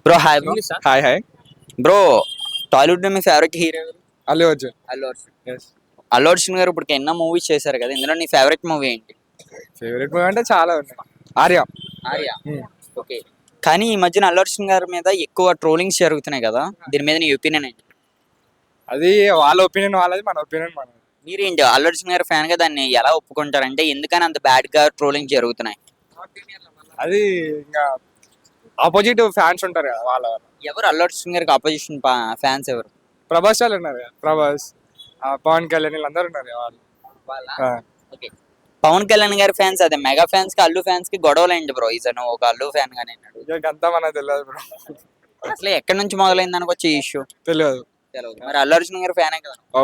Bro hi bro. Hi hi. Bro Tollywood లో మీ favourite hero ఎవరు? Allu Arjun. Allu Arjun. Yes. Allu Arjun గారు ఇప్పుడు ఎన్నో మూవీస్ చేశారు కదా, ఇందులో నీ ఫేవరెట్ మూవీ ఏంటి? ఫేవరెట్ మూవీ అంటే చాలా ఉన్నాయి. ఆర్య. ఆర్య. ఓకే. కానీ ఈ మధ్యన అల్లు అర్జున్ గారి మీద ఎక్కువ ట్రోలింగ్స్ జరుగుతున్నాయి కదా, దీని మీద నీ ఒపీనియన్ ఏంటి? అది వాళ్ళ ఒపీనియన్ వాళ్ళది, మన ఒపీనియన్ మనది. మీరేంటి అల్లు అర్జున్ గారి ఫ్యాన్ గా దాన్ని ఎలా ఒప్పుకుంటారంటే, ఎందుకని అంత బ్యాడ్ గా ట్రోలింగ్ జరుగుతున్నాయి? అది ఇంకా ఆపోజిట్ ఫ్యాన్స్ ఉంటారు కదా వాళ్ళ వల్ల. ఎవరు అల్లు అర్జున్ గారికి ఆపోజిషన్ ఫ్యాన్స్ ఎవరు? ప్రభాస్ వాళ్ళు ఉన్నారు కదా, ప్రభాస్, పవన్ కళ్యాణ్ వీళ్ళందరూ ఉన్నారు కదా వాళ్ళు. ఆ. ఓకే. పవన్ కళ్యాణ్ గారి ఫ్యాన్స్, అదే మెగా ఫ్యాన్స్ కి అల్లు ఫ్యాన్స్ కి గొడవలు ఏంటి బ్రో? ఇతను ఒక అల్లు ఫ్యాన్ గానే అన్నాడు. ఇక అంతా మనకు తెలియదు బ్రో. అసలు ఎక్కడి నుంచి మొదలైంది అనుకో ఈ ఇష్యూ? తెలియదు. మరి అల్లు అర్జున్ గారి ఫ్యానే కదా. ఓ.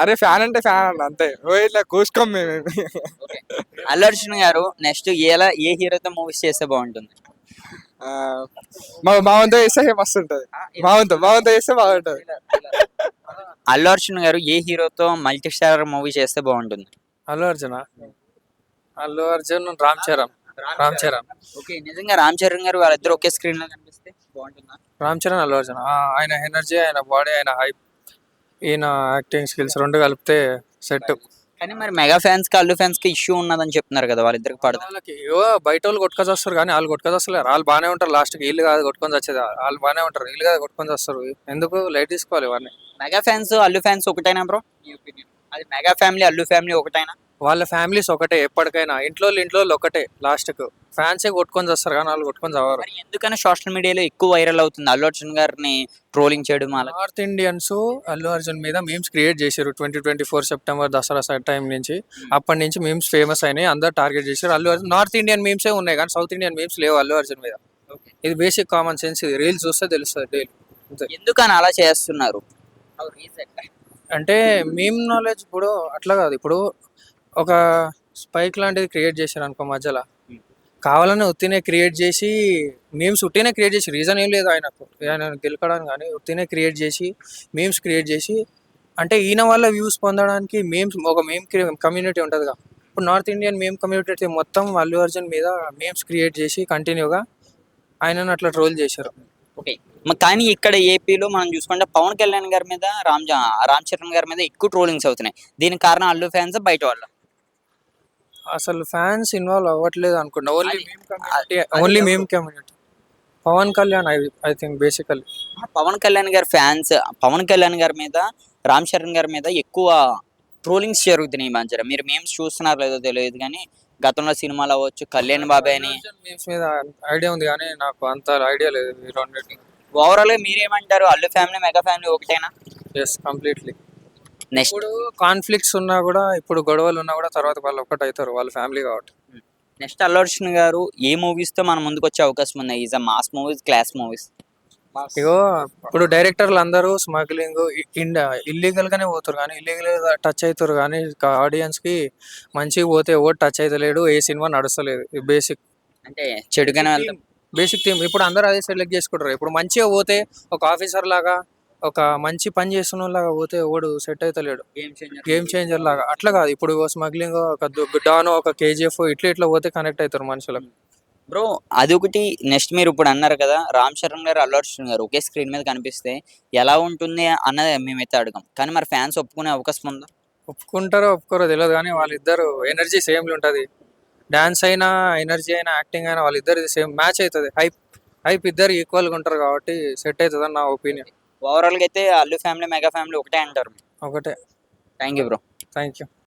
అరే ఫ్యాన్ అంటే ఫ్యాన్ అన్న అంతే, ఓ ఇట్లా కూసుకోం మేము. అల్లు అర్జున్ గారు నెక్స్ట్ ఏ హీరోతో మూవీస్ చేస్తే బాగుంటుంది? ఆ, మా వంతు చేస్తే మస్తు ఉంటుంది. మా వంతు చేస్తే బాగుంటుంది. అల్లు అర్జున్ గారు ఏ హీరోతో మల్టీ స్టార్ మూవీ చేస్తే బాగుంటుంది? అల్లు అర్జున్ అల్లు అర్జున్ రామ్ చరణ్. రామ్ చరణ్. ఓకే. నిజంగా రామ్ చరణ్ గారు వాళ్ళిద్దరు ఒకే స్క్రీన్ లో కనిపిస్తే బాగుంటుందా? రామ్ చరణ్ అల్లు అర్జున్ ఆయన ఎనర్జీ, ఆయన బాడీ, ఆయన హైప్, ఈయన యాక్టింగ్ స్కిల్స్ రెండు కలిపితే సెట్. కానీ మరి మెగా ఫ్యాన్స్ కి అల్లు ఫ్యాన్స్ కి ఇష్యూ ఉన్నదని చెప్తున్నారు కదా, వాళ్ళిద్దరికి పడదు. వాళ్ళకి ఏవో బయట వాళ్ళు కొట్టుకొని కానీ వాళ్ళు కొట్టుకొని వస్తలేరు. వాళ్ళు బాగానే ఉంటారు, లాస్ట్కి వీళ్ళు కాదు కొట్టుకొని వచ్చేది, వాళ్ళు బాగానే ఉంటారు, వీళ్ళు కాదు కొట్టుకొని వస్తారు. ఎందుకు లైట్ తీసుకోవాలి ఇవన్నీ? మెగా ఫ్యాన్స్ అల్లు ఫ్యాన్స్ ఒకటైనా బ్రో? అది మెగా ఫ్యామిలీ అల్లు ఫ్యామిలీ ఒకటైనా? వాళ్ళ ఫ్యామిలీస్ ఒకటే, ఎప్పటికైనా ఇంట్లో ఒకటే, లాస్ట్కు ఫ్యాన్సే కొట్టుకొని వస్తారు కానీ వాళ్ళు కొట్టుకొని చదవరు. మరి ఎందుకని సోషల్ మీడియాలో ఎక్కువ వైరల్ అవుతుంది అల్లు అర్జున్ గారిని ట్రోలింగ్ చేయడం అలా? నార్త్ ఇండియన్స్ అల్లు అర్జున్ మీద మీమ్స్ క్రియేట్ చేశారు 2024 సెప్టెంబర్ దసరా టైం నుంచి. అప్పటి నుంచి మీమ్స్ ఫేమస్ అయినాయి, అందరు టార్గెట్ చేశారు. అల్లు అర్జున్ నార్త్ ఇండియన్ మీమ్సే ఉన్నాయి కానీ సౌత్ ఇండియన్ మీమ్స్ లేవు అల్లు అర్జున్ మీద. ఇది బేసిక్ కామన్ సెన్స్, ఇది రీల్స్ చూస్తే తెలుస్తుంది డైలీ. ఎందుకని అలా చేస్తున్నారు? అంటే మీమ్ నాలెడ్జ్ ఇప్పుడు అట్లా కాదు. ఇప్పుడు ఒక స్పైక్ లాంటిది క్రియేట్ చేశారు అనుకో మధ్యలో, కావాలని ఉత్తినే క్రియేట్ చేసి మీమ్స్ ఉట్టినే క్రియేట్ చేసి, రీజన్ ఏం లేదు ఆయన గెలకడానికి, కానీ ఉత్తినే క్రియేట్ చేసి మీమ్స్ క్రియేట్ చేసి, అంటే ఈయన వల్ల వ్యూస్ పొందడానికి మీమ్స్ ఒక మీమ్ కమ్యూనిటీ ఉంటుందిగా. ఇప్పుడు నార్త్ ఇండియన్ మీమ్ కమ్యూనిటీ మొత్తం అల్లు అర్జున్ మీద మీమ్స్ క్రియేట్ చేసి కంటిన్యూగా ఆయనను అట్లా ట్రోల్ చేశారు. ఓకే. కానీ ఇక్కడ ఏపీలో మనం చూసుకుంటే పవన్ కళ్యాణ్ గారి మీద రామ్ చరణ్ గారి మీద ఎక్కువ ట్రోలింగ్స్ అవుతున్నాయి. దీనికి కారణం అల్లు ఫ్యాన్స్ బయట వాళ్ళు? అసలు ఫ్యాన్స్ ఇన్వాల్వ్ అవ్వట్లేదు అనుకుంటా, అది- only meme community. Pawan Kalyan I think basically. Pawan Kalyan గారి ఫ్యాన్స్ పవన్ కళ్యాణ్ గారి మీద రామ్ చరణ్ గారి మీద ఎక్కువ ట్రోలింగ్స్ జరుగుతున్నాయి ఈ మధ్యన. మీరు మేమ్స్ చూస్తున్నారో లేదో తెలియదు కానీ, గతంలో సినిమాలు అవ్వచ్చు, కళ్యాణ్ బాబాయ్ అని. మీమ్స్ మీద ఐడియా ఉంది కానీ నాకు అంత ఐడియా లేదు ఈ రెండింటి. ఓవరాల్ గా మీరేమంటారు? అల్లు ఫ్యామిలీ మెగా ఫ్యామిలీ ఒకటేనా? Yes, completely. నెక్స్ట్ ఇప్పుడు కాన్ఫ్లిక్ట్స్ ఉన్నా కూడా, ఇప్పుడు గొడవలు ఉన్నా కూడా తర్వాత వాళ్ళు ఒకటి అవుతారు, వాళ్ళ ఫ్యామిలీ కాబట్టి. నెక్స్ట్ అల్లు అర్జున్ గారు ఏ మూవీస్ తో మన ముందుకు వచ్చే అవకాశం ఉన్నాయి? Is mass movies, class movies? ఇగో ఇప్పుడు డైరెక్టర్లు అందరూ స్మగ్లింగ్ ఇల్లీగల్ గానే పోతారు కానీ, ఇల్లీగల్ గా టచ్ అవుతారు కానీ ఆడియన్స్ కి మంచిగా పోతే ఎవరు టచ్ అవుతలేడు, ఏ సినిమా నడుస్తలేదు. ఇది బేసిక్, అంటే చెడుగానే వెళ్తాం. Basic theme. ఇప్పుడు అందరూ అదే సెలెక్ట్ చేసుకుంటారు. ఇప్పుడు మంచిగా పోతే ఒక ఆఫీసర్ లాగా, ఒక మంచి పని చేస్తున్న లాగా పోతే ఎవడు సెట్ అవుతలేడు, గేమ్ చేంజర్ లాగా. అట్లా కాదు, ఇప్పుడు స్మగ్లింగ్, ఒక డాను, ఒక కేజీఎఫ్ ఇట్లా పోతే కనెక్ట్ అవుతారు మనుషులకు. బ్రో అదొకటి. నెక్స్ట్ మీరు ఇప్పుడు అన్నారు కదా, రామ్ చరణ్ గారు అల్లు అర్జున్ గారు ఒకే స్క్రీన్ మీద కనిపిస్తే ఎలా ఉంటుంది అన్నది మేమైతే అడగం, కానీ మరి ఫ్యాన్స్ ఒప్పుకునే అవకాశం ఉందా? ఒప్పుకుంటారో ఒప్పుకోరో తెలియదు కానీ వాళ్ళిద్దరు ఎనర్జీ సేమ్ ఉంటుంది. డాన్స్ అయినా, ఎనర్జీ అయినా, యాక్టింగ్ అయినా వాళ్ళిద్దరు సేమ్ మ్యాచ్ అవుతుంది. హైప్ ఇద్దరు ఈక్వల్గా ఉంటారు కాబట్టి సెట్ అవుతుంది అని నా ఒపీనియన్. ఓవరాల్ గా అయితే అల్లు ఫ్యామిలీ మెగా ఫ్యామిలీ ఒకటే అంటారు. ఒకటే. Thank you bro. Thank you.